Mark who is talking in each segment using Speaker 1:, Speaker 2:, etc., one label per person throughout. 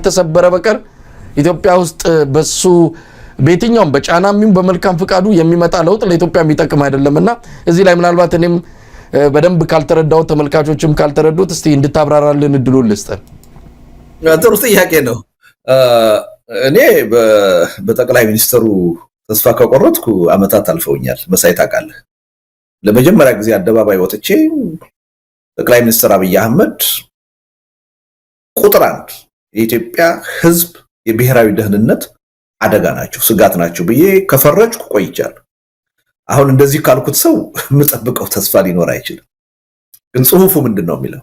Speaker 1: ተሰበረ በቀር ኢትዮጵያ ውስጥ በሱ በየትኛውም በጫናም በመልካም ፍቃዱ የሚመጣ ለውጥ ለኢትዮጵያ የሚጠቅም አይደለምና እዚህ ላይ ምናልባት እኔም በደንብ ካልተረዳው ተመልካቾችም ካልተረዱት እስቲ እንድታብራራልን እድሉን ልስጥ።
Speaker 2: ጥሩ ጥያቄ ነው። እኔ በጠቅላይ ሚኒስትሩ ተስፋ ከቆረጥኩ አመታት አልፈውኛል። መሳይ ታውቃለህ፣ ለመጀመሪያ ጊዜ አደባባይ ወጥቼ ጠቅላይ ሚኒስትር አብይ አህመድ ቁጥር 1 የኢትዮጵያ ህዝብ የብሔራዊ ደህንነት አደጋ ናቸው፣ ስጋት ናቸው ብዬ ከፈረጅኩ ቆይቻለሁ። አሁን እንደዚህ ካልኩት ሰው የምጠብቀው ተስፋ ሊኖር አይችልም። ግን ጽሁፉ ምንድነው የሚለው?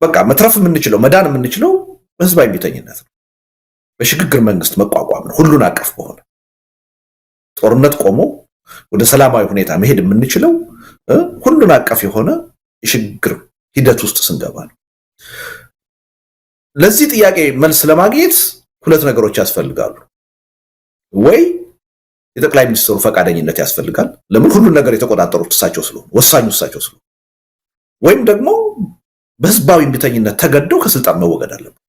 Speaker 2: በቃ መትረፍ የምንችለው መዳን የምንችለው ህዝባዊ ቢተኝነት ነው፣ በሽግግር መንግስት መቋቋም ነው። ሁሉን አቀፍ በሆነ ጦርነት ቆሞ ወደ ሰላማዊ ሁኔታ መሄድ የምንችለው ሁሉን አቀፍ የሆነ የሽግግር ሂደት ውስጥ ስንገባ ነው። ለዚህ ጥያቄ መልስ ለማግኘት ሁለት ነገሮች ያስፈልጋሉ። ወይ የጠቅላይ ሚኒስትሩ ፈቃደኝነት ያስፈልጋል፣ ለምን ሁሉ ነገር የተቆጣጠሩት እሳቸው ስለሆኑ ወሳኙ እሳቸው ስለሆኑ፣ ወይም ደግሞ በህዝባዊ ቢተኝነት ተገደው ከስልጣን መወገድ አለበት።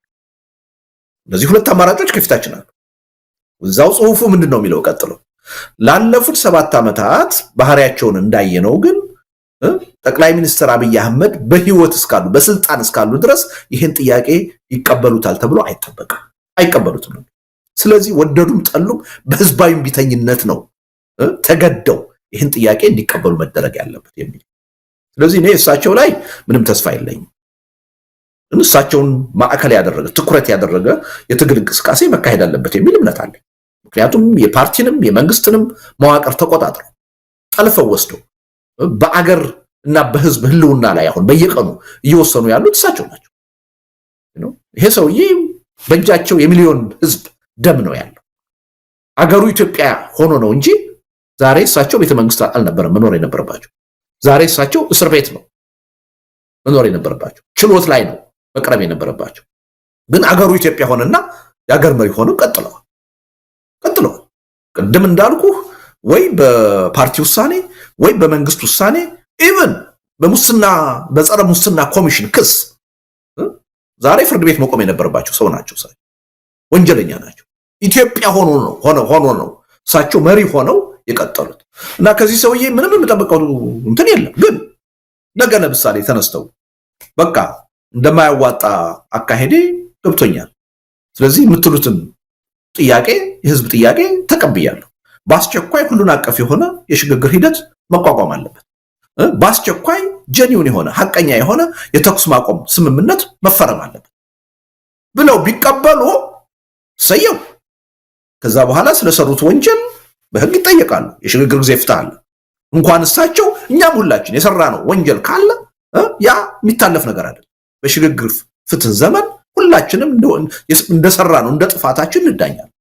Speaker 2: እነዚህ ሁለት አማራጮች ከፊታችን አሉ። እዛው ጽሁፉ ምንድነው የሚለው? ቀጥሎ ላለፉት 7 ዓመታት ባህሪያቸውን እንዳየነው ግን ጠቅላይ ሚኒስትር አብይ አህመድ በህይወት እስካሉ በስልጣን እስካሉ ድረስ ይሄን ጥያቄ ይቀበሉታል ተብሎ አይቀበሉትም ነው። ስለዚህ ወደዱም ጠሉም በህዝባዊ ቢተኝነት ነው ተገደው ይሄን ጥያቄ እንዲቀበሉ መደረግ ያለበት የሚል። ስለዚህ እኔ እሳቸው ላይ ምንም ተስፋ የለኝም። እሳቸውን ማዕከል ያደረገ ትኩረት ያደረገ የትግል እንቅስቃሴ መካሄድ አለበት የሚል እምነት አለ። ምክንያቱም የፓርቲንም የመንግስትንም መዋቅር ተቆጣጥረው ጠልፈው ወስደው በአገር እና በህዝብ ህልውና ላይ አሁን በየቀኑ እየወሰኑ ያሉት እሳቸው ናቸው። ይሄ ሰውዬ በእጃቸው የሚሊዮን ህዝብ ደም ነው ያለው። አገሩ ኢትዮጵያ ሆኖ ነው እንጂ ዛሬ እሳቸው ቤተ መንግስት አልነበረም መኖር የነበረባቸው። ዛሬ እሳቸው እስር ቤት ነው መኖር የነበረባቸው፣ ችሎት ላይ ነው መቅረብ የነበረባቸው። ግን አገሩ ኢትዮጵያ ሆነና የአገር መሪ ሆነው ቀጥለዋል። ቅድም እንዳልኩ ወይ በፓርቲ ውሳኔ ወይ በመንግስት ውሳኔ ኢቭን በሙስና በጸረ ሙስና ኮሚሽን ክስ ዛሬ ፍርድ ቤት መቆም የነበረባቸው ሰው ናቸው። ወንጀለኛ ናቸው። ኢትዮጵያ ሆኖ ነው እሳቸው መሪ ሆነው የቀጠሉት እና ከዚህ ሰውዬ ምንም የምጠብቀው እንትን የለም። ግን ነገ ለምሳሌ ተነስተው በቃ እንደማያዋጣ አካሄዴ ገብቶኛል፣ ስለዚህ የምትሉትን ጥያቄ የህዝብ ጥያቄ ተቀብያለሁ፣ በአስቸኳይ ሁሉን አቀፍ የሆነ የሽግግር ሂደት መቋቋም አለበት፣ በአስቸኳይ ጀኒውን የሆነ ሐቀኛ የሆነ የተኩስ ማቆም ስምምነት መፈረም አለበት ብለው ቢቀበሉ ሰየው። ከዛ በኋላ ስለሰሩት ወንጀል በህግ ይጠየቃሉ። የሽግግር ጊዜ ፍትህ አለ። እንኳን እሳቸው እኛም ሁላችን የሰራነው ወንጀል ካለ ያ የሚታለፍ ነገር አይደለም። በሽግግር ፍትህ ዘመን ሁላችንም እንደሰራነው እንደ ጥፋታችን እንዳኛለን።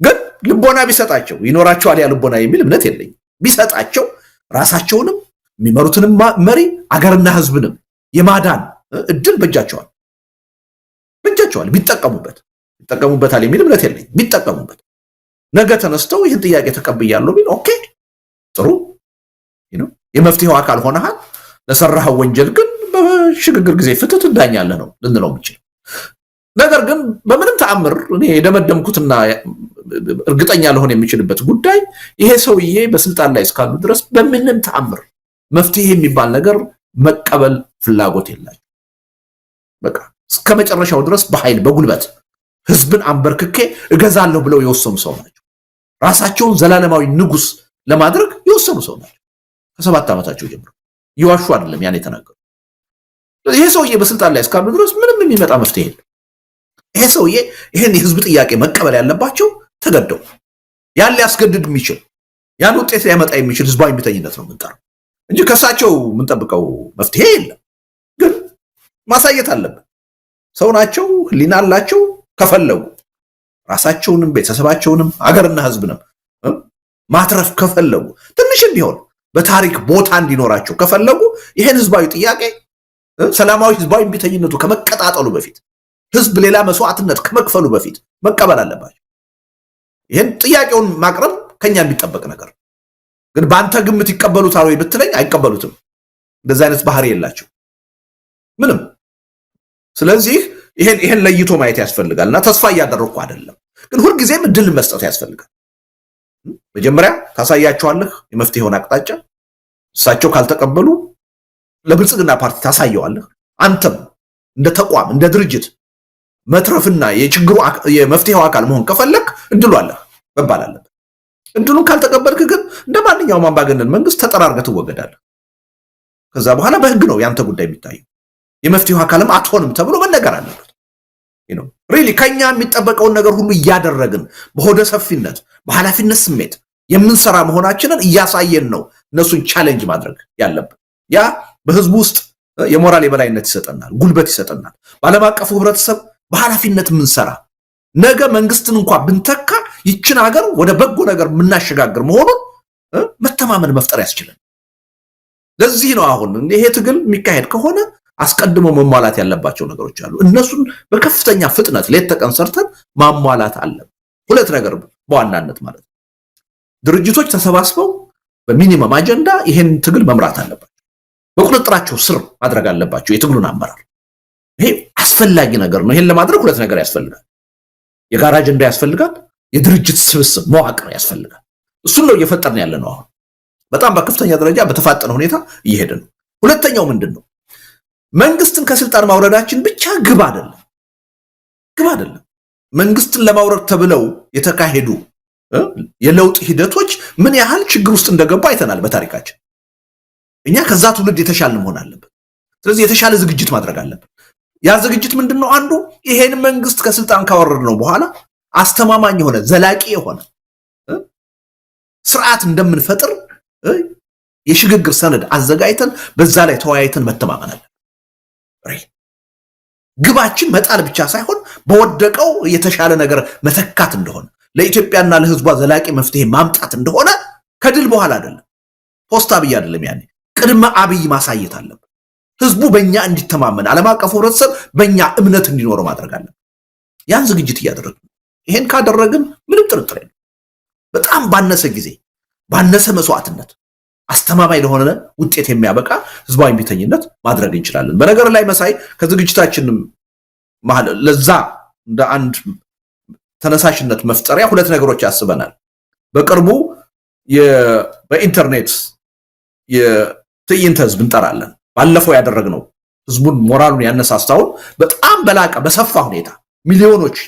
Speaker 2: ግን ልቦና ቢሰጣቸው ይኖራቸዋል ያ ልቦና የሚል እምነት የለኝም። ቢሰጣቸው ራሳቸውንም የሚመሩትንም መሪ አገርና ህዝብንም የማዳን እድል በእጃቸዋል ቢጠቀሙበታል የሚል እምነት የለኝም። ቢጠቀሙበት ነገ ተነስተው ይህን ጥያቄ ተቀብያለሁ ቢል ኦኬ ጥሩ የመፍትሄው አካል ሆነሃል። ለሰራኸው ወንጀል ግን በሽግግር ጊዜ ፍትህ ትዳኛለህ ነው ልንለው የምንችለው። ነገር ግን በምንም ተአምር እኔ የደመደምኩትና እርግጠኛ ልሆን የሚችልበት ጉዳይ ይሄ ሰውዬ በስልጣን ላይ እስካሉ ድረስ በምንም ተአምር መፍትሄ የሚባል ነገር መቀበል ፍላጎት የላቸው። በቃ እስከ መጨረሻው ድረስ በኃይል በጉልበት ህዝብን አንበርክኬ እገዛለሁ ብለው የወሰኑ ሰው ናቸው። ራሳቸውን ዘላለማዊ ንጉስ ለማድረግ የወሰኑ ሰው ናቸው። ከ7 ዓመታቸው ጀምሮ ይዋሹ አይደለም ያን የተናገሩ። ይሄ ሰውዬ በስልጣን ላይ እስካሉ ድረስ ምንም የሚመጣ መፍትሄ የለም። ይሄ ሰውዬ ይሄን የህዝብ ጥያቄ መቀበል ያለባቸው ተገደው ያን ሊያስገድድ የሚችል ያን ውጤት ሊያመጣ የሚችል ህዝባዊ ቢተኝነት ነው የምንጠራው እንጂ ከሳቸው የምንጠብቀው መፍትሄ የለም። ግን ማሳየት አለበት። ሰው ናቸው፣ ህሊና አላቸው። ከፈለጉ ራሳቸውንም ቤተሰባቸውንም አገርና ህዝብንም ማትረፍ ከፈለጉ ትንሽም ቢሆን በታሪክ ቦታ እንዲኖራቸው ከፈለጉ ይሄን ህዝባዊ ጥያቄ ሰላማዊ ህዝባዊ ቢተኝነቱ ከመቀጣጠሉ በፊት ህዝብ ሌላ መስዋዕትነት ከመክፈሉ በፊት መቀበል አለባቸው። ይሄን ጥያቄውን ማቅረብ ከኛ የሚጠበቅ ነገር። ግን በአንተ ግምት ይቀበሉታል ወይ ብትለኝ አይቀበሉትም። እንደዛ አይነት ባህሪ የላቸው ምንም። ስለዚህ ይሄን ለይቶ ማየት ያስፈልጋልና ተስፋ እያደረኩ አይደለም፣ ግን ሁልጊዜም እድል መስጠት ያስፈልጋል። መጀመሪያ ታሳያቸዋለህ የመፍትሄውን አቅጣጫ። እሳቸው ካልተቀበሉ ለብልጽግና ፓርቲ ታሳየዋለህ። አንተም እንደ ተቋም እንደ ድርጅት መትረፍና የችግሩ የመፍትሄው አካል መሆን ከፈለክ እድሉ አለ መባል አለበት። እድሉን ካልተቀበልክ ግን እንደ ማንኛውም አምባገነን መንግስት ተጠራርገህ ትወገዳለህ። ከዛ በኋላ በህግ ነው ያንተ ጉዳይ የሚታየው። የመፍትሄው አካልም አትሆንም ተብሎ መነገር አለበት። ሪሊ ከኛ የሚጠበቀውን ነገር ሁሉ እያደረግን በሆደ ሰፊነት በኃላፊነት ስሜት የምንሰራ መሆናችንን እያሳየን ነው እነሱን ቻሌንጅ ማድረግ ያለብን። ያ በህዝቡ ውስጥ የሞራል የበላይነት ይሰጠናል፣ ጉልበት ይሰጠናል። በዓለም አቀፉ ህብረተሰብ በኃላፊነት የምንሰራ ነገ መንግስትን እንኳን ብንተካ ይችን ሀገር ወደ በጎ ነገር የምናሸጋግር መሆኑን መተማመን መፍጠር ያስችላል። ለዚህ ነው አሁን ይሄ ትግል የሚካሄድ ከሆነ አስቀድሞ መሟላት ያለባቸው ነገሮች አሉ። እነሱን በከፍተኛ ፍጥነት ሌት ተቀን ሰርተን ማሟላት አለብን። ሁለት ነገር በዋናነት ማለት ነው። ድርጅቶች ተሰባስበው በሚኒመም አጀንዳ ይሄን ትግል መምራት አለባቸው። በቁጥጥራቸው ስር ማድረግ አለባቸው የትግሉን አመራር። ይሄ አስፈላጊ ነገር ነው። ይሄን ለማድረግ ሁለት ነገር ያስፈልጋል። የጋራ አጀንዳ ያስፈልጋል፣ የድርጅት ስብስብ መዋቅር ያስፈልጋል። እሱን ነው እየፈጠርን ያለ ነው። አሁን በጣም በከፍተኛ ደረጃ በተፋጠነ ሁኔታ እየሄደ ነው። ሁለተኛው ምንድነው? መንግስትን ከስልጣን ማውረዳችን ብቻ ግብ አይደለም። መንግስትን ለማውረድ ተብለው የተካሄዱ የለውጥ ሂደቶች ምን ያህል ችግር ውስጥ እንደገቡ አይተናል በታሪካችን። እኛ ከዛ ትውልድ የተሻለ መሆን አለበት። ስለዚህ የተሻለ ዝግጅት ማድረግ አለብን። ያ ዝግጅት ምንድነው? አንዱ ይሄን መንግስት ከስልጣን ካወረድ ነው በኋላ አስተማማኝ የሆነ ዘላቂ የሆነ ስርዓት እንደምንፈጥር የሽግግር ሰነድ አዘጋጅተን በዛ ላይ ተወያይተን መተማመን አለብን። ግባችን መጣል ብቻ ሳይሆን በወደቀው የተሻለ ነገር መተካት እንደሆነ ለኢትዮጵያና ለህዝቧ ዘላቂ መፍትሄ ማምጣት እንደሆነ ከድል በኋላ አይደለም፣ ፖስታ አብይ አይደለም፣ ያኔ ቅድመ አብይ ማሳየት አለብን። ህዝቡ በእኛ እንዲተማመን፣ ዓለም አቀፉ ህብረተሰብ በእኛ እምነት እንዲኖረው ማድረግ አለብን። ያን ዝግጅት እያደረግን ይሄን ካደረግን ምንም ጥርጥር የለም በጣም ባነሰ ጊዜ ባነሰ መስዋዕትነት አስተማማኝ ለሆነ ውጤት የሚያበቃ ህዝባዊ እምቢተኝነት ማድረግ እንችላለን። በነገር ላይ መሳይ ከዝግጅታችንም መሃል ለዛ እንደ አንድ ተነሳሽነት መፍጠሪያ ሁለት ነገሮች ያስበናል። በቅርቡ በኢንተርኔት የትዕይንተ ህዝብ እንጠራለን። ባለፈው ያደረግነው ህዝቡን ሞራሉን ያነሳሳውን በጣም በላቀ በሰፋ ሁኔታ ሚሊዮኖች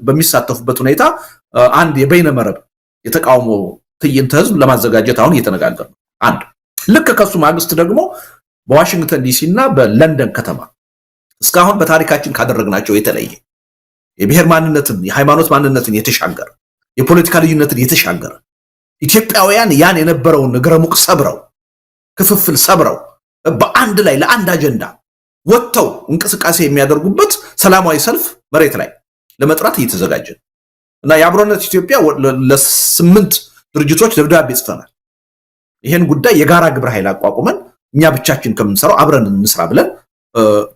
Speaker 2: በሚሳተፉበት ሁኔታ አንድ የበይነመረብ የተቃውሞ ትዕይንተ ህዝብ ለማዘጋጀት አሁን እየተነጋገር ነው። አንድ ልክ ከሱ ማግስት ደግሞ በዋሽንግተን ዲሲ እና በለንደን ከተማ እስካሁን በታሪካችን ካደረግናቸው የተለየ የብሔር ማንነትን የሃይማኖት ማንነትን የተሻገረ የፖለቲካ ልዩነትን የተሻገረ ኢትዮጵያውያን ያን የነበረውን እግረሙቅ ሰብረው ክፍፍል ሰብረው በአንድ ላይ ለአንድ አጀንዳ ወጥተው እንቅስቃሴ የሚያደርጉበት ሰላማዊ ሰልፍ መሬት ላይ ለመጥራት እየተዘጋጀ እና የአብሮነት ኢትዮጵያ ለ8 ድርጅቶች ደብዳቤ ጽፈናል። ይሄን ጉዳይ የጋራ ግብረ ኃይል አቋቁመን እኛ ብቻችን ከምንሰራው አብረን እንስራ ብለን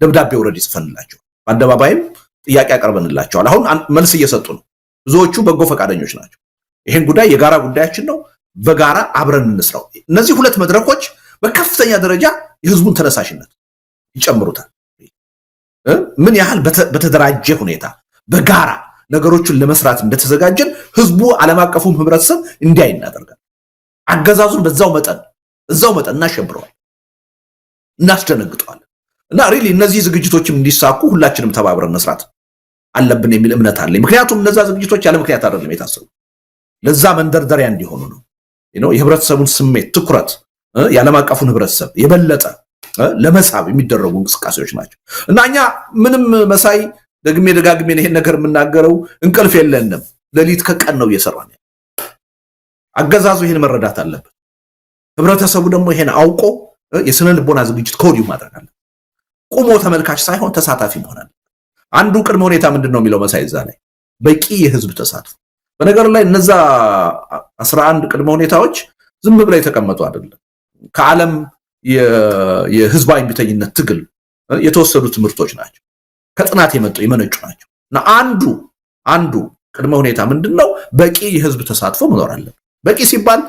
Speaker 2: ደብዳቤ ወረድ ይጽፈንላቸው በአደባባይም ጥያቄ አቀርበንላቸዋል። አሁን መልስ እየሰጡ ነው። ብዙዎቹ በጎ ፈቃደኞች ናቸው። ይሄን ጉዳይ የጋራ ጉዳያችን ነው፣ በጋራ አብረን እንስራው። እነዚህ ሁለት መድረኮች በከፍተኛ ደረጃ የህዝቡን ተነሳሽነት ይጨምሩታል። ምን ያህል በተደራጀ ሁኔታ በጋራ ነገሮችን ለመስራት እንደተዘጋጀን ህዝቡ ዓለም አቀፉም ህብረተሰብ እንዲያይ እናደርጋለን። አገዛዙን በዛው መጠን እናሸብረዋል፣ እናስደነግጠዋለን። እና ሪሊ እነዚህ ዝግጅቶችም እንዲሳኩ ሁላችንም ተባብረን መስራት አለብን የሚል እምነት አለኝ። ምክንያቱም እነዛ ዝግጅቶች ያለ ምክንያት አይደለም የታሰቡ፣ ለዛ መንደርደሪያ እንዲሆኑ ነው። የህብረተሰቡን ስሜት ትኩረት የዓለም አቀፉን ህብረተሰብ የበለጠ ለመሳብ የሚደረጉ እንቅስቃሴዎች ናቸው። እና እኛ ምንም መሳይ ደግሜ ደጋግሜ ይሄን ነገር የምናገረው እንቅልፍ የለንም፣ ሌሊት ከቀን ነው እየሰራን። አገዛዙ ይሄን መረዳት አለበት። ህብረተሰቡ ደግሞ ይሄን አውቆ የስነ ልቦና ዝግጅት ከወዲሁ ማድረግ አለበት። ቁሞ ተመልካች ሳይሆን ተሳታፊ መሆን አለበት። አንዱ ቅድመ ሁኔታ ምንድነው የሚለው መሳይ እዛ ላይ በቂ የህዝብ ተሳትፎ። በነገር ላይ እነዛ 11 ቅድመ ሁኔታዎች ዝም ብለው የተቀመጡ አይደለም። ከዓለም የህዝባዊ እምቢተኝነት ትግል የተወሰዱ ትምህርቶች ናቸው። ከጥናት የመነጩ ናቸው። እና አንዱ ቅድመ ሁኔታ ምንድነው? በቂ የህዝብ ተሳትፎ መኖር አለበት። በቂ ሲባል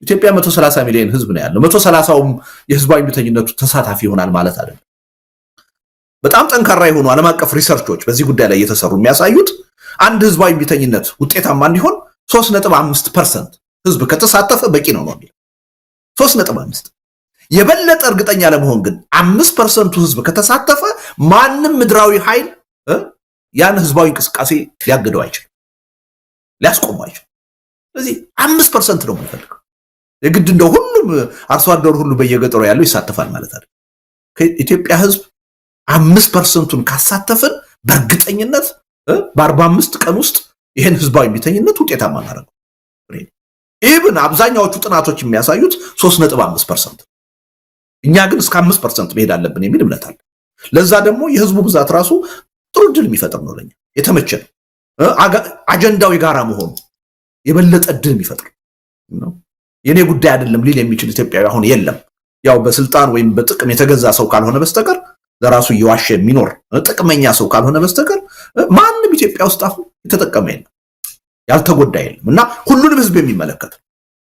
Speaker 2: ኢትዮጵያ 130 ሚሊዮን ህዝብ ነው ያለው። 130ውም የህዝባዊ እምቢተኝነቱ ተሳታፊ ይሆናል ማለት አይደለም። በጣም ጠንካራ የሆኑ ዓለም አቀፍ ሪሰርቾች በዚህ ጉዳይ ላይ እየተሰሩ የሚያሳዩት አንድ ህዝባዊ ቢተኝነት ውጤታማ እንዲሆን 3.5% ህዝብ ከተሳተፈ በቂ ነው ነው የሚለው 3.5 የበለጠ እርግጠኛ ለመሆን ግን 5% ህዝብ ከተሳተፈ ማንም ምድራዊ ኃይል ያን ህዝባዊ እንቅስቃሴ ሊያግደው አይችልም ሊያስቆመው አይችልም ስለዚህ 5% ነው የምንፈልገው የግድ እንደው ሁሉም አርሶ አደሩ ሁሉ በየገጠሩ ያለው ይሳተፋል ማለት አይደል ከኢትዮጵያ ህዝብ 5%ን ካሳተፈን በእርግጠኝነት በ45 ቀን ውስጥ ይሄን ህዝባዊ ቢተኝነት ውጤታማ እናደርገው ኢቭን አብዛኛዎቹ ጥናቶች የሚያሳዩት 3.5% እኛ ግን እስከ 5% መሄድ አለብን የሚል እምነት አለ ለዛ ደግሞ የህዝቡ ብዛት ራሱ ጥሩ ድል የሚፈጥር ነው ለኛ የተመቸ ነው አጀንዳው የጋራ መሆኑ የበለጠ ድል የሚፈጥር ነው የኔ ጉዳይ አይደለም ሊል የሚችል ኢትዮጵያዊ አሁን የለም ያው በስልጣን ወይም በጥቅም የተገዛ ሰው ካልሆነ በስተቀር ለራሱ ይዋሽ የሚኖር ጥቅመኛ ሰው ካልሆነ በስተቀር ማንንም ኢትዮጵያ ውስጥ አሁን የተጠቀመ የለም ያልተጎዳ የለም እና ሁሉንም ህዝብ የሚመለከት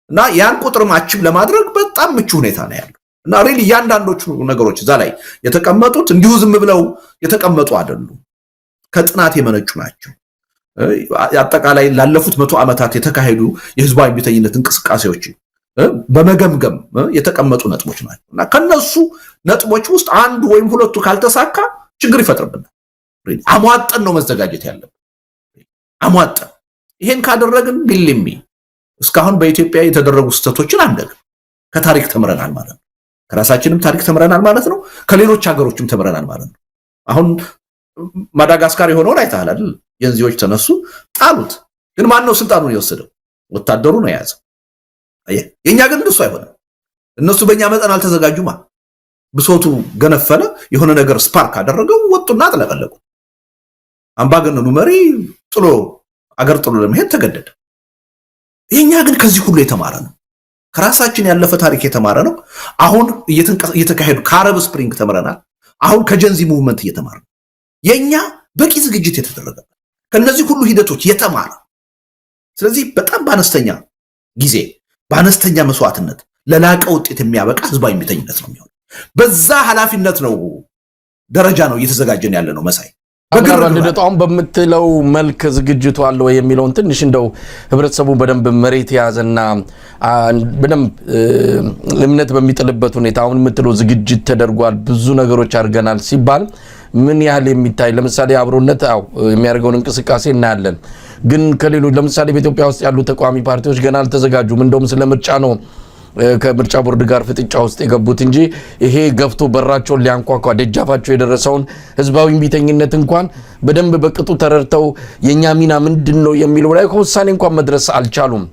Speaker 2: እና ያን ቁጥር ማችም ለማድረግ በጣም ምቹ ሁኔታ ነው ያለው እና ሪሊ ያንዳንዶቹ ነገሮች እዛ ላይ የተቀመጡት እንዲሁ ዝም ብለው የተቀመጡ አይደሉም ከጥናት የመነጩ ናቸው አጠቃላይ ላለፉት 100 ዓመታት የተካሄዱ የህዝባዊ ቢተኝነት እንቅስቃሴዎች በመገምገም የተቀመጡ ነጥቦች ናቸው እና ከነሱ ነጥቦች ውስጥ አንዱ ወይም ሁለቱ ካልተሳካ ችግር ይፈጥርብናል አሟጠን ነው መዘጋጀት ያለብን አሟጠን ይሄን ካደረግን ቢልሚ እስካሁን በኢትዮጵያ የተደረጉ ስህተቶችን አንደግም ከታሪክ ተምረናል ማለት ነው ከራሳችንም ታሪክ ተምረናል ማለት ነው ከሌሎች ሀገሮችም ተምረናል ማለት ነው አሁን ማዳጋስካር የሆነውን አይተሃል አይደል የንዚዎች ተነሱ ጣሉት ግን ማን ነው ስልጣኑን የወሰደው ወታደሩ ነው የያዘው የኛ ግን እንደሱ አይሆንም እነሱ በእኛ መጠን አልተዘጋጁማ ብሶቱ ገነፈለ የሆነ ነገር ስፓርክ አደረገው ወጡና አጥለቀለቁ አምባገነኑ መሪ ጥሎ አገር ጥሎ ለመሄድ ተገደደ የኛ ግን ከዚህ ሁሉ የተማረ ነው ከራሳችን ያለፈ ታሪክ የተማረ ነው አሁን እየተካሄዱ ከአረብ ስፕሪንግ ተምረናል አሁን ከጀንዚ ሙቭመንት እየተማረ ነው የኛ በቂ ዝግጅት የተደረገ ከነዚህ ሁሉ ሂደቶች የተማረ ስለዚህ በጣም ባነስተኛ ጊዜ ባነስተኛ መስዋዕትነት ለላቀ ውጤት የሚያበቃ ህዝባዊ ቢተኝነት ነው የሚሆነው በዛ ኃላፊነት ነው ደረጃ ነው እየተዘጋጀን ያለ ነው መሳይ
Speaker 1: በግርግርታውን በመትለው መልክ ዝግጅቱ አለ ወይ የሚለውን ትንሽ እንደው ህብረተሰቡ በደንብ መሬት ያዘና በደንብ እምነት በሚጥልበት ሁኔታ አሁን የምትለው ዝግጅት ተደርጓል ብዙ ነገሮች አድርገናል ሲባል ምን ያህል የሚታይ ለምሳሌ አብሮነት የሚያደርገውን እንቅስቃሴ እናያለን ግን ከሌሎች ለምሳሌ በኢትዮጵያ ውስጥ ያሉ ተቋሚ ፓርቲዎች ገና አልተዘጋጁም እንደውም ስለምርጫ ነው ከምርጫ ቦርድ ጋር ፍጥጫ ውስጥ የገቡት እንጂ ይሄ ገፍቶ በራቸውን ሊያንኳኳ ደጃፋቸው የደረሰውን ህዝባዊ ቢተኝነት እንኳን በደንብ በቅጡ ተረድተው የኛ ሚና ምንድነው የሚለው ላይ ከውሳኔ እንኳን መድረስ አልቻሉም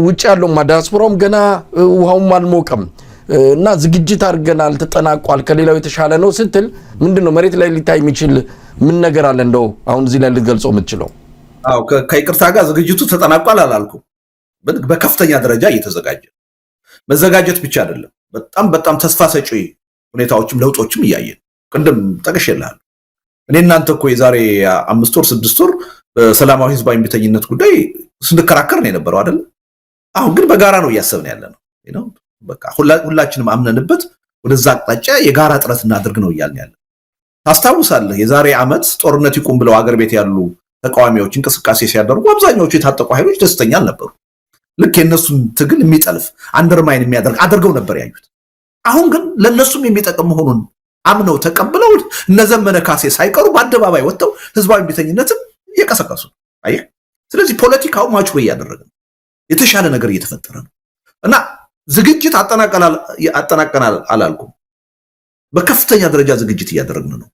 Speaker 1: ውጭ ያለው ዲያስፖራውም ገና ውሃውም አልሞቀም እና ዝግጅት አድርገናል ተጠናቋል ከሌላው የተሻለ ነው ስትል ምንድነው መሬት ላይ ሊታይ የሚችል ምን ነገር አለ እንደው አሁን እዚህ ላይ ልትገልጸው የምትችለው
Speaker 2: ከይቅርታ ጋር ዝግጅቱ ተጠናቋል አላልኩም በከፍተኛ ደረጃ እየተዘጋጀ መዘጋጀት ብቻ አይደለም በጣም ተስፋ ሰጪ ሁኔታዎችም ለውጦችም እያየን ቅድም ጠቅሼልሃል እኔ እናንተ እኮ የዛሬ 5 ወር 6 ወር በሰላማዊ ህዝባዊ ቢተኝነት ጉዳይ ስንከራከር ነው የነበረው አይደል አሁን ግን በጋራ ነው እያሰብን ያለ ነው በቃ ሁላችንም አምነንበት ወደዛ አቅጣጫ የጋራ ጥረት እናድርግ ነው እያልን ያለ ታስታውሳለህ የዛሬ አመት ጦርነት ይቁም ብለው አገር ቤት ያሉ ተቃዋሚዎች እንቅስቃሴ ሲያደርጉ አብዛኛዎቹ የታጠቁ ኃይሎች ደስተኛ አልነበሩ ልክ የነሱን ትግል የሚጠልፍ አንደርማይን የሚያደርግ አድርገው ነበር ያዩት አሁን ግን ለነሱም የሚጠቅም መሆኑን አምነው ተቀብለው እነዘመነ ካሴ ሳይቀሩ በአደባባይ ወጥተው ህዝባዊ ቢተኝነትን እየቀሰቀሱ አየህ ስለዚህ ፖለቲካው ማቹር እያደረገ ነው የተሻለ ነገር እየተፈጠረ ነው እና ዝግጅት አጠናቀናል አላልኩም በከፍተኛ ደረጃ ዝግጅት እያደረግን ነው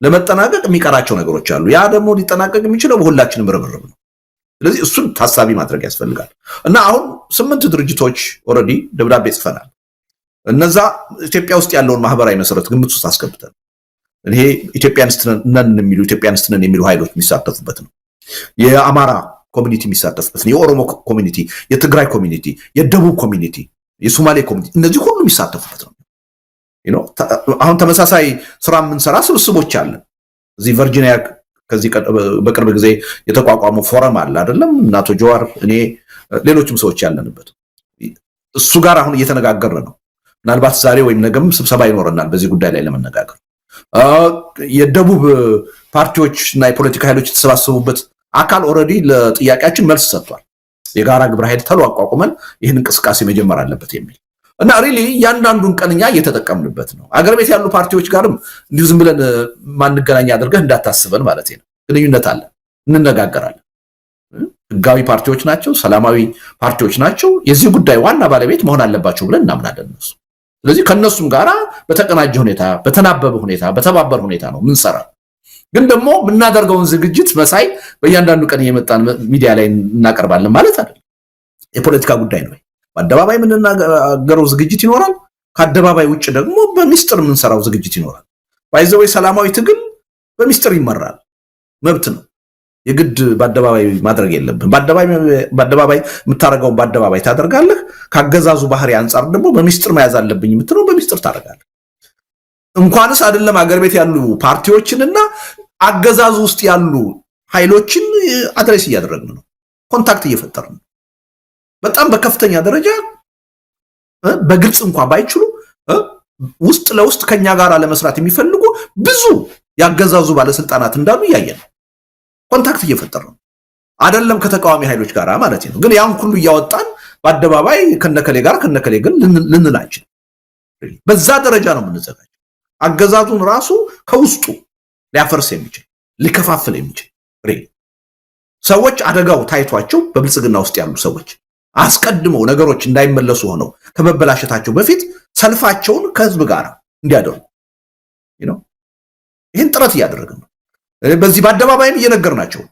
Speaker 2: ለመጠናቀቅ የሚቀራቸው ነገሮች አሉ ያ ደግሞ ሊጠናቀቅ የሚችለው በሁላችንም ርብርብ ነው ስለዚህ እሱን ታሳቢ ማድረግ ያስፈልጋል እና አሁን 8 ድርጅቶች ኦሬዲ ደብዳቤ ጽፈናል እነዛ ኢትዮጵያ ውስጥ ያለውን ማህበራዊ መሰረት ግምት ውስጥ አስገብተን ይሄ ኢትዮጵያንስት ነን የሚሉ ኃይሎች የሚሳተፉበት ነው የአማራ ኮሚኒቲ የሚሳተፍበት ነው የኦሮሞ ኮሚኒቲ የትግራይ ኮሚኒቲ የደቡብ ኮሚኒቲ የሶማሌ ኮሚኒቲ እነዚህ ሁሉ የሚሳተፉበት ነው አሁን ተመሳሳይ ስራ የምንሰራ ስብስቦች አለን እዚህ ቨርጂኒያ ከዚህ በቅርብ ጊዜ የተቋቋመው ፎረም አለ አይደለም እናቶ ጆዋር እኔ ሌሎችም ሰዎች ያለንበት እሱ ጋር አሁን እየተነጋገርን ነው ምናልባት ዛሬ ወይም ነገም ስብሰባ ይኖርናል በዚህ ጉዳይ ላይ ለመነጋገር የደቡብ ፓርቲዎችና የፖለቲካ ኃይሎች የተሰባሰቡበት አካል ኦልሬዲ ለጥያቄያችን መልስ ሰጥቷል። የጋራ ግብረ ኃይል ተሎ አቋቁመን ይህን እንቅስቃሴ መጀመር አለበት የሚል እና ሪሊ እያንዳንዱን ቀንኛ እየተጠቀምንበት ነው። አገር ቤት ያሉ ፓርቲዎች ጋርም እንዲሁ ዝም ብለን ማንገናኛ አድርገህ እንዳታስበን ማለት ነው። ግንኙነት አለ፣ እንነጋገራለን። ህጋዊ ፓርቲዎች ናቸው፣ ሰላማዊ ፓርቲዎች ናቸው። የዚህ ጉዳይ ዋና ባለቤት መሆን አለባቸው ብለን እናምናለን እነሱ። ስለዚህ ከነሱም ጋራ በተቀናጀ ሁኔታ፣ በተናበበ ሁኔታ፣ በተባበረ ሁኔታ ነው ምንሰራ። ግን ደግሞ የምናደርገውን ዝግጅት መሳይ በእያንዳንዱ ቀን እየመጣን ሚዲያ ላይ እናቀርባለን ማለት አይደለም። የፖለቲካ ጉዳይ ነው። በአደባባይ የምንናገረው ዝግጅት ይኖራል። ከአደባባይ ውጭ ደግሞ በሚስጥር የምንሰራው ዝግጅት ይኖራል። ባይዘው ሰላማዊ ትግል በሚስጥር ይመራል፣ መብት ነው። የግድ በአደባባይ ማድረግ የለብን። በአደባባይ የምታደርገውን በአደባባይ ታደርጋለህ። ካገዛዙ ባህሪ አንጻር ደግሞ በሚስጥር መያዝ አለብኝ የምትለው በሚስጥር ታደርጋለህ። እንኳንስ አይደለም አገር ቤት ያሉ ፓርቲዎችንና አገዛዙ ውስጥ ያሉ ኃይሎችን አድሬስ እያደረግን ነው፣ ኮንታክት እየፈጠርን ነው። በጣም በከፍተኛ ደረጃ በግልጽ እንኳን ባይችሉ ውስጥ ለውስጥ ከኛ ጋር ለመስራት የሚፈልጉ ብዙ ያገዛዙ ባለስልጣናት እንዳሉ እያየን ነው። ኮንታክት እየፈጠርን ነው። አይደለም ከተቃዋሚ ኃይሎች ጋር ማለት ነው። ግን ያን ሁሉ እያወጣን በአደባባይ ከነከሌ ጋር ከነከሌ ግን ልንላችን በዛ ደረጃ ነው የምንዘጋጀው። አገዛዙን ራሱ ከውስጡ ሊያፈርስ የሚችል ሊከፋፍል የሚችል ሰዎች አደጋው ታይቷቸው በብልጽግና ውስጥ ያሉ ሰዎች አስቀድመው ነገሮች እንዳይመለሱ ሆነው ከመበላሸታቸው በፊት ሰልፋቸውን ከህዝብ ጋር እንዲያደርጉ ይህን ጥረት እያደረግን ነው። በዚህ በአደባባይም እየነገርናቸው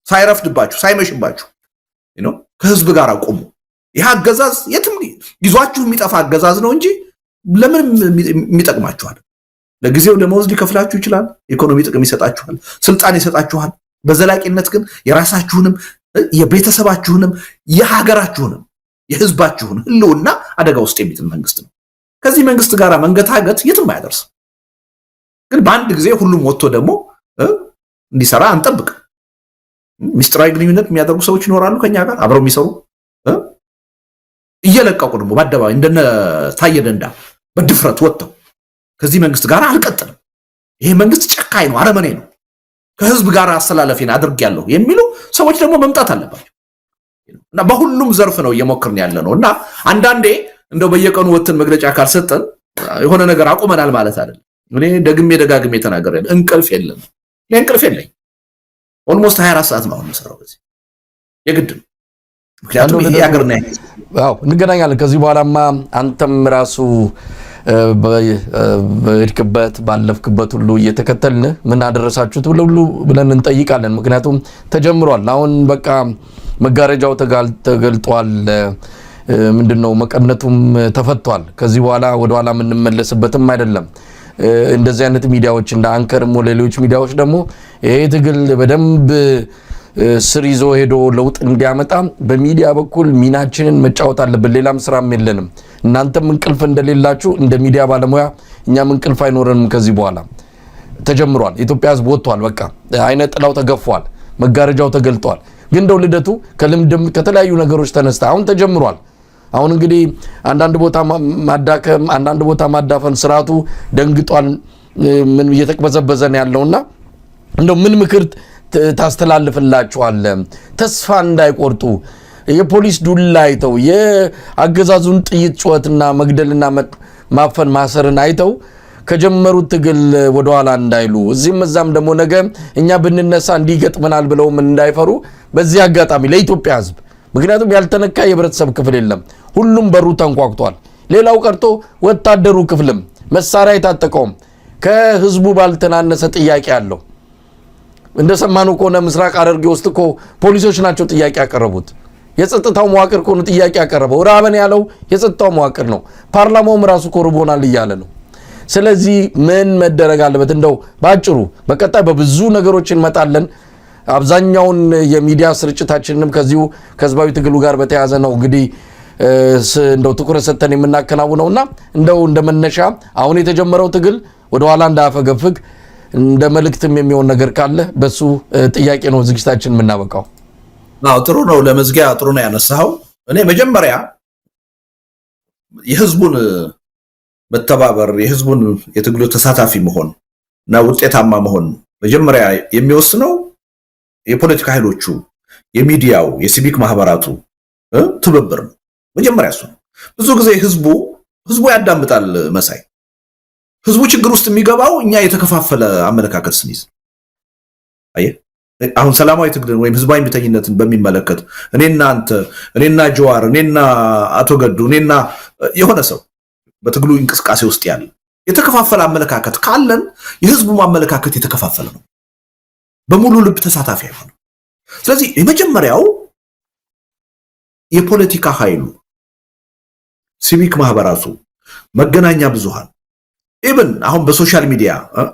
Speaker 2: ሳይረፍድባችሁ ሳይመሽባችሁ ከህዝብ ጋር ቆሙ። ይህ አገዛዝ የትም ይዟችሁ የሚጠፋ አገዛዝ ነው እንጂ ለምን የሚጠቅማችኋል? ለጊዜው ደመወዝ ሊከፍላችሁ ይችላል፣ ኢኮኖሚ ጥቅም ይሰጣችኋል፣ ስልጣን ይሰጣችኋል። በዘላቂነት ግን የራሳችሁንም የቤተሰባችሁንም የሀገራችሁንም የህዝባችሁን ህልውና አደጋ ውስጥ የሚጥል መንግስት ነው። ከዚህ መንግስት ጋር መንገታገት የትም አያደርስም። ግን በአንድ ጊዜ ሁሉም ወጥቶ ደግሞ እንዲሰራ አንጠብቅ። ሚስጥራዊ ግንኙነት የሚያደርጉ ሰዎች ይኖራሉ ከኛ ጋር አብረው የሚሰሩ እየለቀቁ ደግሞ በአደባባይ እንደነ ታየ ደንዳ በድፍረት ወጥተው ከዚህ መንግስት ጋር አልቀጥልም፣ ይሄ መንግስት ጨካኝ ነው፣ አረመኔ ነው፣ ከህዝብ ጋር አስተላለፌን አድርጌያለሁ የሚሉ ሰዎች ደግሞ መምጣት አለባቸው። እና በሁሉም ዘርፍ ነው እየሞከርን ያለ ነው። እና አንዳንዴ እንደው በየቀኑ ወጥተን መግለጫ ካልሰጠን የሆነ ነገር አቁመናል ማለት አይደለም። እኔ ደጋግሜ ተናገረን እንቅልፍ የለም፣ እንቅልፍ የለኝ። ኦልሞስት 24 ሰዓት ነው የምሰራው በዚህ የግድ ነው። ምክንያቱም ይሄ ሀገርና
Speaker 1: እንገናኛለን ከዚህ በኋላማ አንተም ራሱ በእድክበት ባለፍክበት ሁሉ እየተከተልን ምን አደረሳችሁት ብለን እንጠይቃለን። ምክንያቱም ተጀምሯል። አሁን በቃ መጋረጃው ተገልጧል። ምንድነው መቀነቱም ተፈቷል። ከዚህ በኋላ ወደ ኋላ የምንመለስበትም አይደለም። እንደዚህ አይነት ሚዲያዎች እንደ አንከርም ሌሎች ሚዲያዎች ደግሞ ይሄ ትግል በደንብ ስር ይዞ ሄዶ ለውጥ እንዲያመጣ በሚዲያ በኩል ሚናችንን መጫወት አለብን። ሌላም ስራም የለንም። እናንተም እንቅልፍ እንደሌላችሁ እንደ ሚዲያ ባለሙያ እኛም እንቅልፍ አይኖረንም። ከዚህ በኋላ ተጀምሯል። ኢትዮጵያ ህዝብ ወጥቷል። በቃ አይነ ጥላው ተገፏል። መጋረጃው ተገልጧል። ግን እንደው ልደቱ ከልምድም ከተለያዩ ነገሮች ተነስተ አሁን ተጀምሯል። አሁን እንግዲህ አንዳንድ ቦታ ማዳከም አንዳንድ ቦታ ማዳፈን ስርዓቱ ደንግጧል። ምን እየተቅበዘበዘን ያለውና እንደው ምን ምክር ታስተላልፍላችኋል? ተስፋ እንዳይቆርጡ የፖሊስ ዱላ አይተው የአገዛዙን ጥይት ጩኸትና መግደልና ማፈን ማሰርን አይተው ከጀመሩት ትግል ወደ ኋላ እንዳይሉ እዚህም እዛም ደግሞ ነገ እኛ ብንነሳ እንዲገጥመናል ብለው ምን እንዳይፈሩ በዚህ አጋጣሚ ለኢትዮጵያ ህዝብ ምክንያቱም ያልተነካ የህብረተሰብ ክፍል የለም። ሁሉም በሩ ተንኳክቷል። ሌላው ቀርቶ ወታደሩ ክፍልም መሳሪያ የታጠቀውም ከህዝቡ ባልተናነሰ ጥያቄ አለው። እንደሰማነው ከሆነ ምስራቅ ሐረርጌ ውስጥ እኮ ፖሊሶች ናቸው ጥያቄ ያቀረቡት። የጸጥታው መዋቅር እኮ ነው ጥያቄ ያቀረበው። ራበን ያለው የጸጥታው መዋቅር ነው። ፓርላማውም ራሱ ኮርቦናል እያለ ነው። ስለዚህ ምን መደረግ አለበት? እንደው ባጭሩ በቀጣይ በብዙ ነገሮች እንመጣለን። አብዛኛውን የሚዲያ ስርጭታችንንም ከዚሁ ከህዝባዊ ትግሉ ጋር በተያያዘ ነው እንግዲህ እንደው ትኩረት ሰጥተን የምናከናውነውና እንደው እንደመነሻ አሁን የተጀመረው ትግል ወደ ኋላ እንዳያፈገፍግ እንደ መልእክትም የሚሆን ነገር ካለ በሱ ጥያቄ ነው ዝግጅታችን የምናበቃው።
Speaker 2: ጥሩ ነው። ለመዝጊያ ጥሩ ነው ያነሳው። እኔ መጀመሪያ የህዝቡን መተባበር የህዝቡን የትግሉ ተሳታፊ መሆን እና ውጤታማ መሆን መጀመሪያ የሚወስነው የፖለቲካ ኃይሎቹ፣ የሚዲያው፣ የሲቪክ ማህበራቱ ትብብር ነው። መጀመሪያ እሱ ነው። ብዙ ጊዜ ህዝቡ ያዳምጣል መሳይ። ህዝቡ ችግር ውስጥ የሚገባው እኛ የተከፋፈለ አመለካከት ስንይዝ። አየህ አሁን ሰላማዊ ትግልን ወይም ህዝባዊ እምቢተኝነትን በሚመለከት እኔና አንተ፣ እኔና ጀዋር፣ እኔና አቶ ገዱ፣ እኔና የሆነ ሰው በትግሉ እንቅስቃሴ ውስጥ ያለ የተከፋፈለ አመለካከት ካለን የህዝቡ አመለካከት የተከፋፈለ ነው። በሙሉ ልብ ተሳታፊ አይሆንም። ስለዚህ የመጀመሪያው የፖለቲካ ኃይሉ፣ ሲቪክ ማህበራቱ፣ መገናኛ ብዙሃን ኢብን አሁን በሶሻል ሚዲያ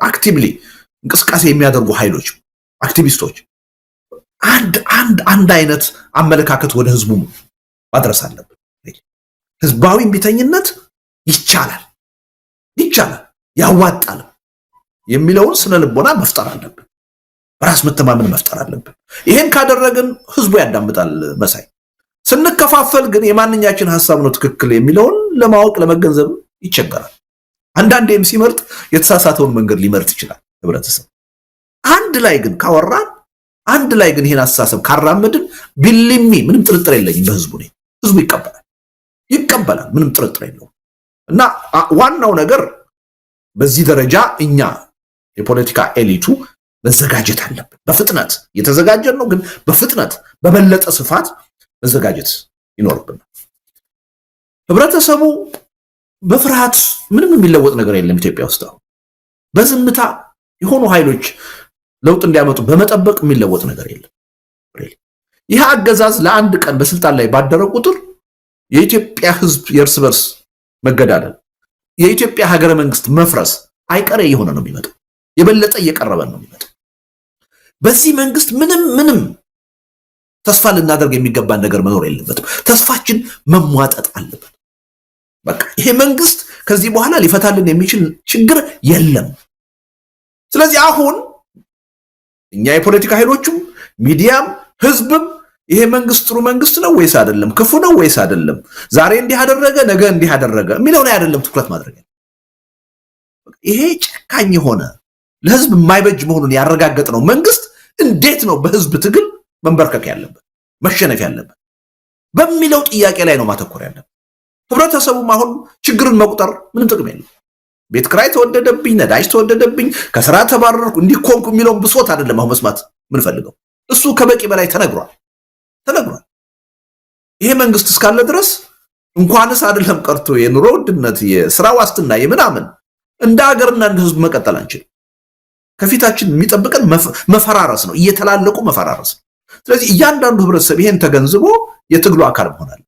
Speaker 2: አክቲቭሊ እንቅስቃሴ የሚያደርጉ ኃይሎች፣ አክቲቪስቶች አንድ አይነት አመለካከት ወደ ህዝቡ ማድረስ አለብን። ህዝባዊ እምቢተኝነት ይቻላል፣ ያዋጣል የሚለውን ስነ ልቦና መፍጠር አለብን። በራስ መተማመን መፍጠር አለብን። ይሄን ካደረግን ህዝቡ ያዳምጣል መሳይ። ስንከፋፈል ግን የማንኛችን ሐሳብ ነው ትክክል የሚለውን ለማወቅ ለመገንዘብ ይቸገራል። አንዳንዴም ሲመርጥ የተሳሳተውን መንገድ ሊመርጥ ይችላል ህብረተሰብ። አንድ ላይ ግን ካወራን፣ አንድ ላይ ግን ይሄን አስተሳሰብ ካራመድን ቢልሚ ምንም ጥርጥር የለኝም በህዝቡ ነው። ህዝቡ ይቀበላል፣ ምንም ጥርጥር የለውም። እና ዋናው ነገር በዚህ ደረጃ እኛ የፖለቲካ ኤሊቱ መዘጋጀት አለብን። በፍጥነት የተዘጋጀን ነው፣ ግን በፍጥነት በበለጠ ስፋት መዘጋጀት ይኖርብናል። ህብረተሰቡ በፍርሃት ምንም የሚለወጥ ነገር የለም ኢትዮጵያ ውስጥ። በዝምታ የሆኑ ኃይሎች ለውጥ እንዲያመጡ በመጠበቅ የሚለወጥ ነገር የለም። ይህ አገዛዝ ለአንድ ቀን በስልጣን ላይ ባደረ ቁጥር የኢትዮጵያ ህዝብ የእርስ በርስ መገዳደል፣ የኢትዮጵያ ሀገረ መንግስት መፍረስ አይቀሬ የሆነ ነው የሚመጣው። የበለጠ እየቀረበ ነው የሚመጣው። በዚህ መንግስት ምንም ተስፋ ልናደርግ የሚገባን ነገር መኖር የለበትም። ተስፋችን መሟጠጥ አለበት። በቃ ይሄ መንግስት ከዚህ በኋላ ሊፈታልን የሚችል ችግር የለም። ስለዚህ አሁን እኛ የፖለቲካ ኃይሎቹም ሚዲያም ህዝብም ይሄ መንግስት ጥሩ መንግስት ነው ወይስ አይደለም፣ ክፉ ነው ወይስ አይደለም፣ ዛሬ እንዲህ አደረገ ነገ እንዲህ አደረገ የሚለው ላይ አይደለም ትኩረት ማድረግ። ይሄ ጨካኝ የሆነ ለህዝብ የማይበጅ መሆኑን ያረጋገጠ ነው መንግስት እንዴት ነው በህዝብ ትግል መንበርከክ ያለበት መሸነፍ ያለበት በሚለው ጥያቄ ላይ ነው ማተኮር ያለበት። ህብረተሰቡም አሁን ችግርን መቁጠር ምንም ጥቅም የለም። ቤት ክራይ ተወደደብኝ፣ ነዳጅ ተወደደብኝ፣ ከስራ ተባረርኩ፣ እንዲኮንኩ የሚለውን ብሶት አይደለም አሁን መስማት ምን ፈልገው። እሱ ከበቂ በላይ ተነግሯል። ይሄ መንግስት እስካለ ድረስ እንኳንስ አይደለም ቀርቶ የኑሮ ውድነት፣ የስራ ዋስትና፣ የምናምን እንደ ሀገርና እንደ ህዝብ መቀጠል አንችልም። ከፊታችን የሚጠብቀን መፈራረስ ነው፣ እየተላለቁ መፈራረስ ነው። ስለዚህ እያንዳንዱ ህብረተሰብ ይሄን ተገንዝቦ የትግሉ አካል መሆናል።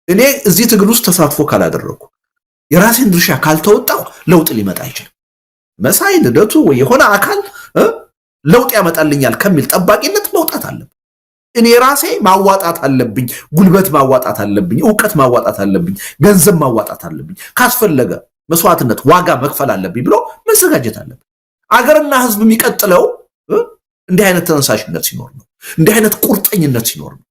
Speaker 2: እኔ እዚህ ትግል ውስጥ ተሳትፎ ካላደረኩ፣ የራሴን ድርሻ ካልተወጣሁ ለውጥ ሊመጣ አይችልም። መሳይ ልደቱ ወይ የሆነ አካል ለውጥ ያመጣልኛል ከሚል ጠባቂነት መውጣት አለብኝ። እኔ ራሴ ማዋጣት አለብኝ፣ ጉልበት ማዋጣት አለብኝ፣ ዕውቀት ማዋጣት አለብኝ፣ ገንዘብ ማዋጣት አለብኝ፣ ካስፈለገ መስዋዕትነት ዋጋ መክፈል አለብኝ ብሎ መዘጋጀት አለብኝ። አገርና ህዝብ የሚቀጥለው እንዲህ አይነት ተነሳሽነት ሲኖር ነው፣ እንዲህ አይነት ቁርጠኝነት ሲኖር ነው።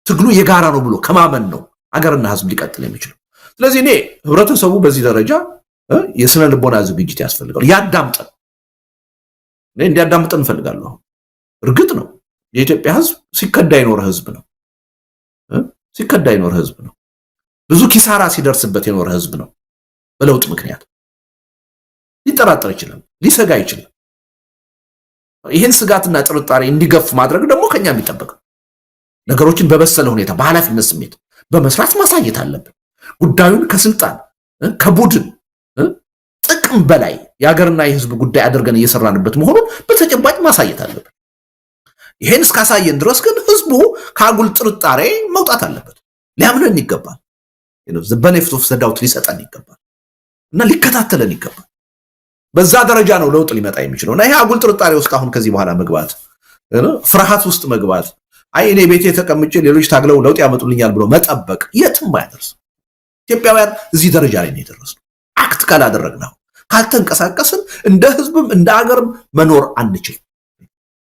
Speaker 2: ትግሉ የጋራ ነው ብሎ ከማመን ነው አገርና ህዝብ ሊቀጥል የሚችለው። ስለዚህ እኔ ህብረተሰቡ በዚህ ደረጃ የስነ ልቦና ዝግጅት ያስፈልጋል። ያዳምጠን፣ እኔ እንዲያዳምጠን እንፈልጋለሁ። እርግጥ ነው የኢትዮጵያ ህዝብ ሲከዳ የኖረ ህዝብ ነው። ብዙ ኪሳራ ሲደርስበት የኖረ ህዝብ ነው። በለውጥ ምክንያት ሊጠራጠር ይችላል፣ ሊሰጋ ይችላል። ይህን ስጋትና ጥርጣሬ እንዲገፍ ማድረግ ደግሞ ከኛ የሚጠበቅ ነገሮችን በበሰለ ሁኔታ በኃላፊነት ስሜት በመስራት ማሳየት አለብን። ጉዳዩን ከስልጣን ከቡድን ጥቅም በላይ የሀገርና የህዝብ ጉዳይ አድርገን እየሰራንበት መሆኑን በተጨባጭ ማሳየት አለብን። ይሄን እስካሳየን ድረስ ግን ህዝቡ ከአጉል ጥርጣሬ መውጣት አለበት። ሊያምነን ይገባል። በኔፍት ኦፍ ዘዳውት ሊሰጠን ይገባል እና ሊከታተለን ይገባል። በዛ ደረጃ ነው ለውጥ ሊመጣ የሚችለው እና ይሄ አጉል ጥርጣሬ ውስጥ አሁን ከዚህ በኋላ መግባት፣ ፍርሃት ውስጥ መግባት፣ አይ እኔ ቤቴ ተቀምጬ ሌሎች ታግለው ለውጥ ያመጡልኛል ብሎ መጠበቅ የትም አያደርስ። ኢትዮጵያውያን እዚህ ደረጃ ላይ ነው የደረስነው። አክት ካላደረግነው፣ ካልተንቀሳቀስን እንደ ህዝብም እንደ ሀገርም መኖር አንችልም።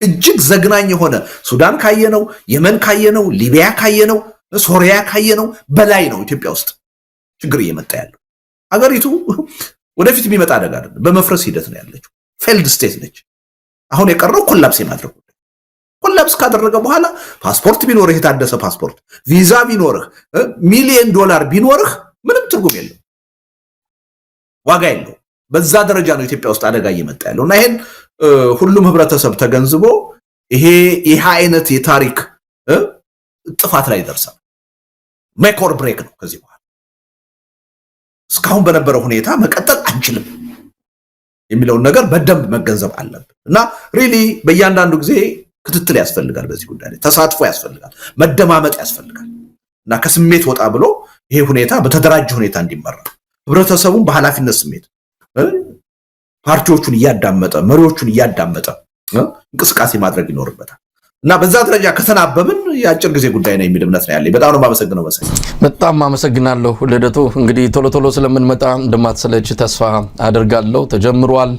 Speaker 2: እጅግ ዘግናኝ የሆነ ሱዳን ካየነው፣ የመን ካየነው፣ ሊቢያ ካየነው፣ ሶሪያ ካየነው በላይ ነው ኢትዮጵያ ውስጥ ችግር እየመጣ ያለው። አገሪቱ ወደፊት የሚመጣ አደጋ አይደለም። በመፍረስ ሂደት ነው ያለችው። ፌልድ ስቴት ነች። አሁን የቀረው ኮላፕስ የማድረግ ጉዳይ። ኮላፕስ ካደረገ በኋላ ፓስፖርት ቢኖርህ የታደሰ ፓስፖርት፣ ቪዛ ቢኖርህ፣ ሚሊዮን ዶላር ቢኖርህ ምንም ትርጉም የለው፣ ዋጋ የለው። በዛ ደረጃ ነው ኢትዮጵያ ውስጥ አደጋ እየመጣ ያለው እና ይሄን ሁሉም ህብረተሰብ ተገንዝቦ ይሄ አይነት የታሪክ ጥፋት ላይ ይደርሳል። ሜክ ኦር ብሬክ ነው ከዚህ በኋላ። እስካሁን በነበረው ሁኔታ መቀጠል አንችልም የሚለውን ነገር በደንብ መገንዘብ አለብን እና ሪሊ በእያንዳንዱ ጊዜ ክትትል ያስፈልጋል። በዚህ ጉዳይ ላይ ተሳትፎ ያስፈልጋል፣ መደማመጥ ያስፈልጋል እና ከስሜት ወጣ ብሎ ይሄ ሁኔታ በተደራጀ ሁኔታ እንዲመራ ህብረተሰቡን በኃላፊነት ስሜት ፓርቲዎቹን እያዳመጠ መሪዎቹን እያዳመጠ እንቅስቃሴ ማድረግ ይኖርበታል እና በዛ ደረጃ ከተናበብን የአጭር ጊዜ ጉዳይ ነው የሚል እምነት ነው ያለኝ። በጣም ነው የማመሰግነው መሰለኝ።
Speaker 1: በጣም አመሰግናለሁ ልደቱ። እንግዲህ ቶሎ ስለምንመጣ እንደማትሰለች ተስፋ አደርጋለሁ። ተጀምሯል።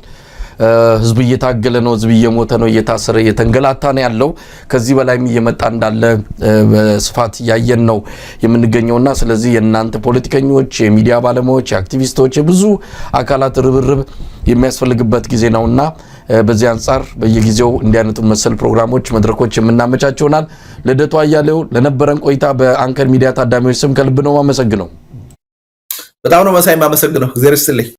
Speaker 1: ህዝብ እየታገለ ነው፣ ህዝብ እየሞተ ነው፣ እየታሰረ እየተንገላታ ነው ያለው። ከዚህ በላይም እየመጣ እንዳለ በስፋት ያየን ነው የምንገኘውና ስለዚህ የእናንተ ፖለቲከኞች፣ የሚዲያ ባለሙያዎች፣ አክቲቪስቶች፣ የብዙ አካላት ርብርብ የሚያስፈልግበት ጊዜ ነውና በዚህ አንፃር በየጊዜው እንዲህ አይነቱ መሰል ፕሮግራሞች፣ መድረኮች የምናመቻቸውናል። ልደቱ አያሌው ለነበረን ቆይታ በአንከር ሚዲያ ታዳሚዎች ስም ከልብ ነው የማመሰግነው።
Speaker 2: በጣም ነው መሳይ የማመሰግነው። እግዚአብሔር ይስጥልኝ።